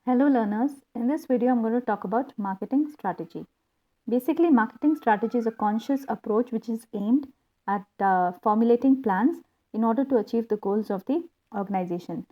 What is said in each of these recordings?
Hello learners, in this video I'm going to talk about marketing strategy. Basically, marketing strategy is a conscious approach which is aimed at formulating plans in order to achieve the goals of the organization.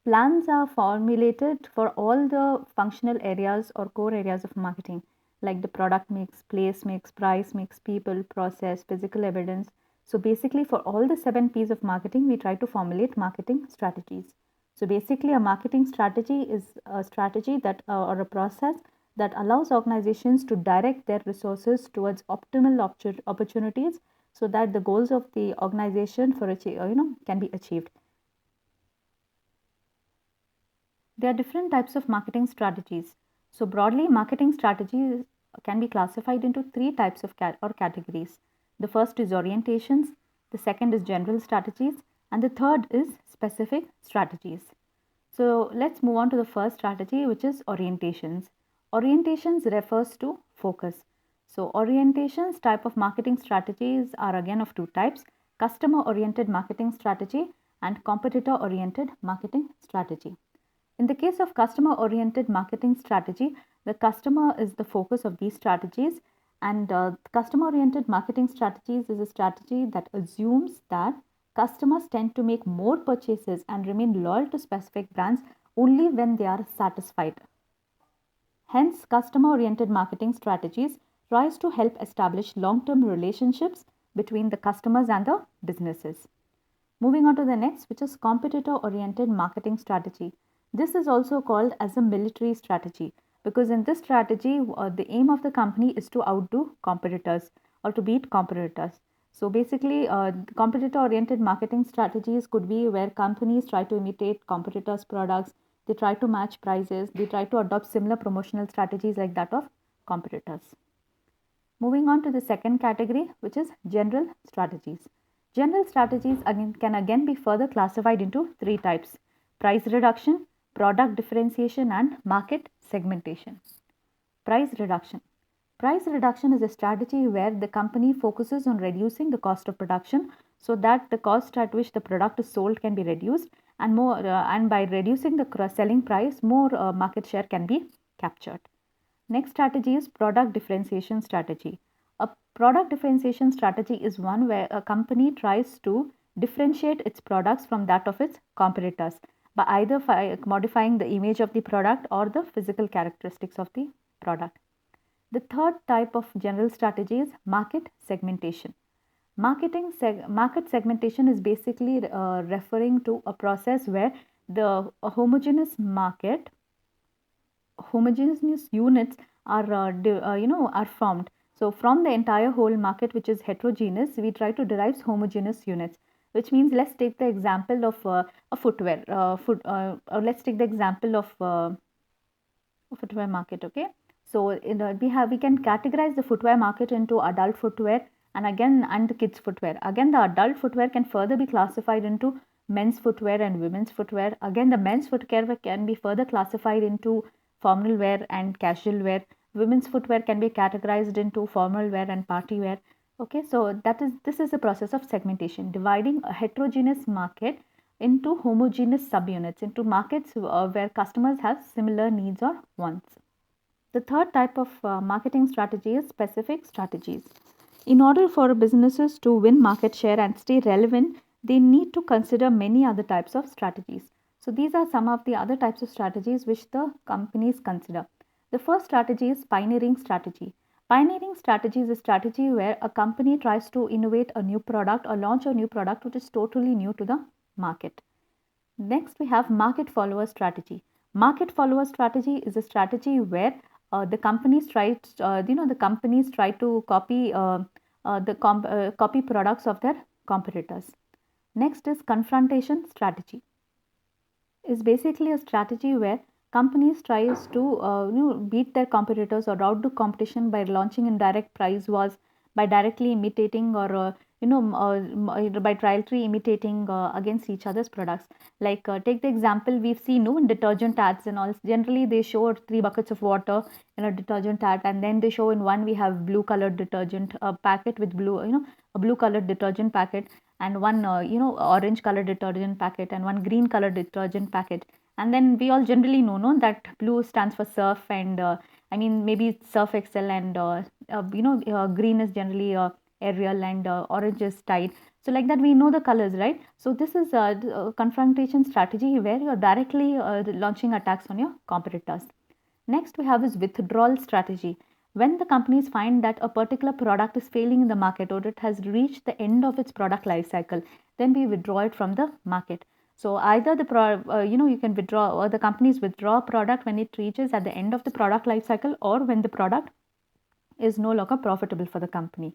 Plans are formulated for all the functional areas or core areas of marketing like the product mix, place mix, price mix, people, process, physical evidence. So basically for all the 7 P's of marketing, we try to formulate marketing strategies. So basically, a marketing strategy is a strategy that or a process that allows organizations to direct their resources towards optimal opportunities so that the goals of the organization can be achieved. There are different types of marketing strategies. So broadly, marketing strategies can be classified into 3 types of categories. The first is orientations, the second is general strategies, and the third is specific strategies. So let's move on to the first strategy, which is orientations. Orientations refers to focus. So orientations type of marketing strategies are again of two types: customer oriented marketing strategy and competitor oriented marketing strategy. In the case of customer oriented marketing strategy, the customer is the focus of these strategies, and customer oriented marketing strategies is a strategy that assumes that customers tend to make more purchases and remain loyal to specific brands only when they are satisfied. Hence, customer oriented marketing strategies tries to help establish long term relationships between the customers and the businesses. Moving on to the next, which is competitor oriented marketing strategy. This is also called as a military strategy because in this strategy, the aim of the company is to outdo competitors or to beat competitors. So basically, competitor oriented marketing strategies could be where companies try to imitate competitors' products, they try to match prices, they try to adopt similar promotional strategies like that of competitors. Moving on to the second category, which is general strategies. General strategies can again be further classified into 3 types: price reduction, product differentiation, and market segmentation. Price reduction. Price reduction is a strategy where the company focuses on reducing the cost of production so that the cost at which the product is sold can be reduced, and by reducing the selling price, more market share can be captured. Next strategy is product differentiation strategy. A product differentiation strategy is one where a company tries to differentiate its products from that of its competitors by either modifying the image of the product or the physical characteristics of the product. The third type of general strategy is market segmentation. Market segmentation is basically referring to a process where the homogeneous units are are formed. So from the entire whole market, which is heterogeneous, we try to derive homogeneous units, which means let's take the example of a footwear let's take the example of footwear market. Okay, so we can categorize the footwear market into adult footwear and kids footwear. Again, the adult footwear can further be classified into men's footwear and women's footwear. Again, the men's footwear can be further classified into formal wear and casual wear. Women's footwear can be categorized into formal wear and party wear. Okay, so this is the process of segmentation, dividing a heterogeneous market into homogeneous subunits, into markets where customers have similar needs or wants. The third type of marketing strategy is specific strategies. In order for businesses to win market share and stay relevant, they need to consider many other types of strategies. So these are some of the other types of strategies which the companies consider. The first strategy is pioneering strategy. Pioneering strategy is a strategy where a company tries to innovate a new product or launch a new product which is totally new to the market. Next, we have market follower strategy. Market follower strategy is a strategy where the companies try to copy products of their competitors. Next is confrontation strategy. Is basically a strategy where companies tries to beat their competitors or outdo competition by launching indirect price wars, by directly imitating or by trialry imitating against each other's products. Like take the example we've seen in detergent ads and all. Generally they show 3 buckets of water in a detergent ad, and then they show in one we have blue colored detergent packet with a blue colored detergent packet, and one orange colored detergent packet and one green colored detergent packet. And then we all generally know, no, that blue stands for surf, and I mean maybe it's Surf Excel, and green is generally Ariel, and orange is Tide. So like that we know the colors, right? So this is a confrontation strategy where you're directly launching attacks on your competitors. Next we have is withdrawal strategy. When the companies find that a particular product is failing in the market, or it has reached the end of its product life cycle, then we withdraw it from the market. So either you can withdraw, or the companies withdraw a product when it reaches at the end of the product life cycle, or when the product is no longer profitable for the company.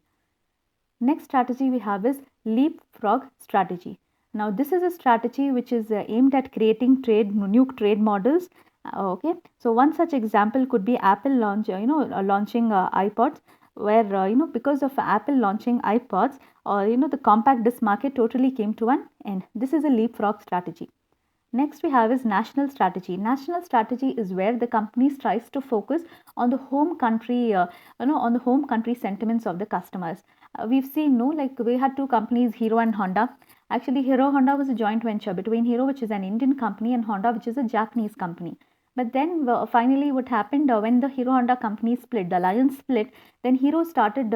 Next strategy we have is leapfrog strategy. Now this is a strategy which is aimed at creating new trade models. Okay, so one such example could be Apple launching iPods, where because of Apple launching iPods, the compact disc market totally came to an end. This is a leapfrog strategy. Next we have is national strategy. National strategy is where the companies tries to focus on the home country, on the home country sentiments of the customers. We've seen, no, like we had two companies, Hero and Honda. Actually, Hero Honda was a joint venture between Hero, which is an Indian company, and Honda, which is a Japanese company. But then finally, what happened when the Hero Honda company split, the alliance split, then Hero started,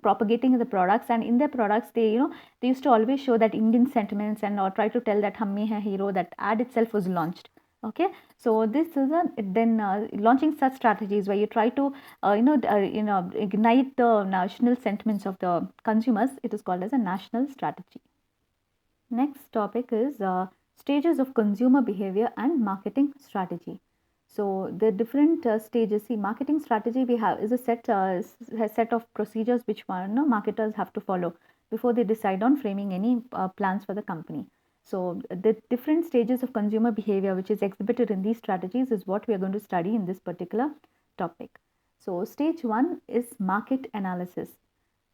propagating the products, and in their products, they used to always show that Indian sentiments, and try to tell that hum mein hai hero. That ad itself was launched. Okay, so this is then launching such strategies where you try to ignite the national sentiments of the consumers. It is called as a national strategy. Next topic is stages of consumer behavior and marketing strategy. So the different stages. See, marketing strategy we have is a set of procedures which marketers have to follow before they decide on framing any plans for the company. So the different stages of consumer behavior which is exhibited in these strategies is what we are going to study in this particular topic. So stage 1 is market analysis.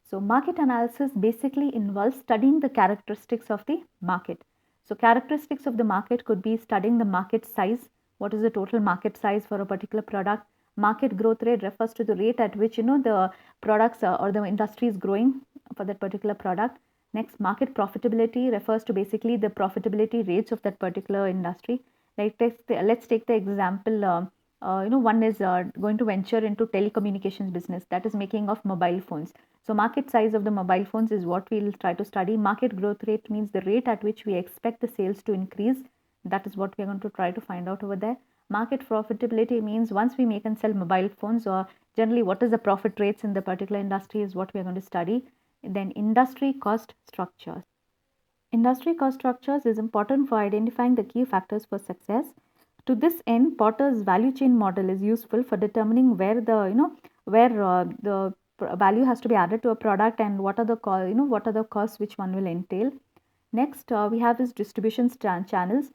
So market analysis basically involves studying the characteristics of the market. So characteristics of the market could be studying the market size. What is the total market size for a particular product? Market growth rate refers to the rate at which the products or the industry is growing for that particular product. Next, market profitability refers to basically the profitability rates of that particular industry. Like let's take the example. One is going to venture into telecommunications business, that is making of mobile phones. So market size of the mobile phones is what we'll try to study. Market growth rate means the rate at which we expect the sales to increase. That is what we're going to try to find out over there. Market profitability means once we make and sell mobile phones, or generally what is the profit rates in the particular industry is what we're going to study. Then industry cost structures. Industry cost structures is important for identifying the key factors for success. To this end, Porter's value chain model is useful for determining where the value has to be added to a product, and what are the what are the costs which one will entail. Next, we have is distribution channels.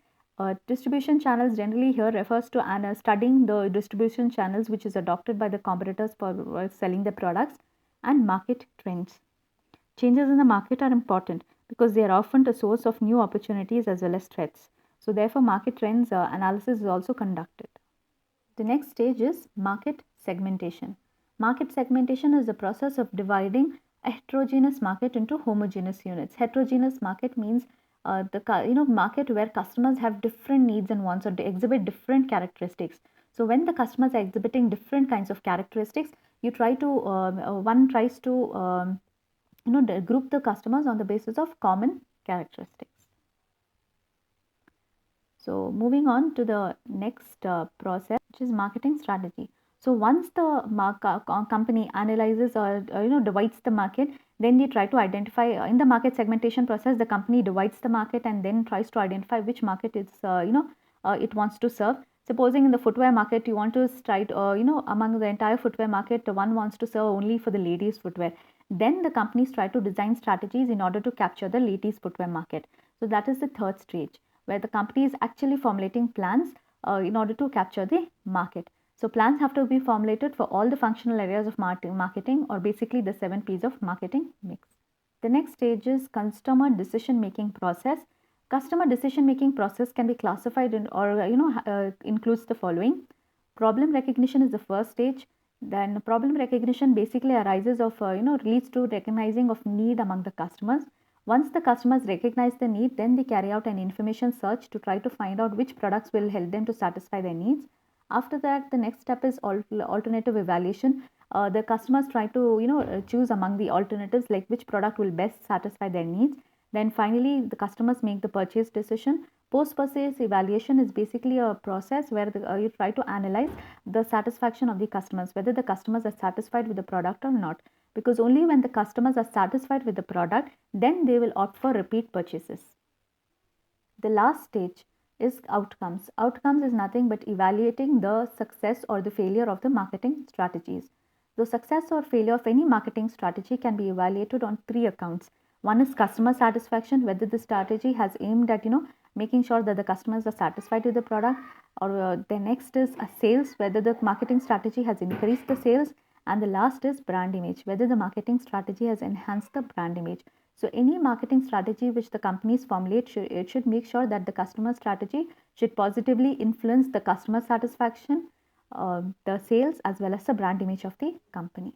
Distribution channels generally here refers to studying the distribution channels which is adopted by the competitors for selling their products, and market trends. Changes in the market are important because they are often a source of new opportunities as well as threats. So therefore, market trends analysis is also conducted. The next stage is market segmentation. Market segmentation is the process of dividing a heterogeneous market into homogeneous units. Heterogeneous market means the market where customers have different needs and wants, or they exhibit different characteristics. So when the customers are exhibiting different kinds of characteristics, you try to one tries to group the customers on the basis of common characteristics. So moving on to the next process, which is marketing strategy. So once the company analyzes or divides the market, then they try to identify in the market segmentation process, the company divides the market and then tries to identify which market it wants to serve. Supposing in the footwear market, you want to try among the entire footwear market, one wants to serve only for the ladies footwear. Then the companies try to design strategies in order to capture the ladies footwear market. So that is the third stage, where the company is actually formulating plans in order to capture the market. So plans have to be formulated for all the functional areas of marketing, or basically the 7 P's of marketing mix. The next stage is customer decision making process. Customer decision making process can be classified in, or includes the following. Problem recognition is the first stage. Then problem recognition basically arises of leads to recognizing of need among the customers. Once the customers recognize the need, then they carry out an information search to try to find out which products will help them to satisfy their needs. After that, the next step is alternative evaluation. The customers try to choose among the alternatives, like which product will best satisfy their needs. Then finally, the customers make the purchase decision. Post purchase evaluation is basically a process where you try to analyze the satisfaction of the customers, whether the customers are satisfied with the product or not, because only when the customers are satisfied with the product, then they will opt for repeat purchases. The last stage is outcomes. Outcomes is nothing but evaluating the success or the failure of the marketing strategies. The success or failure of any marketing strategy can be evaluated on three accounts. One is customer satisfaction, whether the strategy has aimed at making sure that the customers are satisfied with the product, or the next is sales, whether the marketing strategy has increased the sales, and the last is brand image, whether the marketing strategy has enhanced the brand image. So any marketing strategy which the companies formulate, it should make sure that the customer strategy should positively influence the customer satisfaction, the sales, as well as the brand image of the company.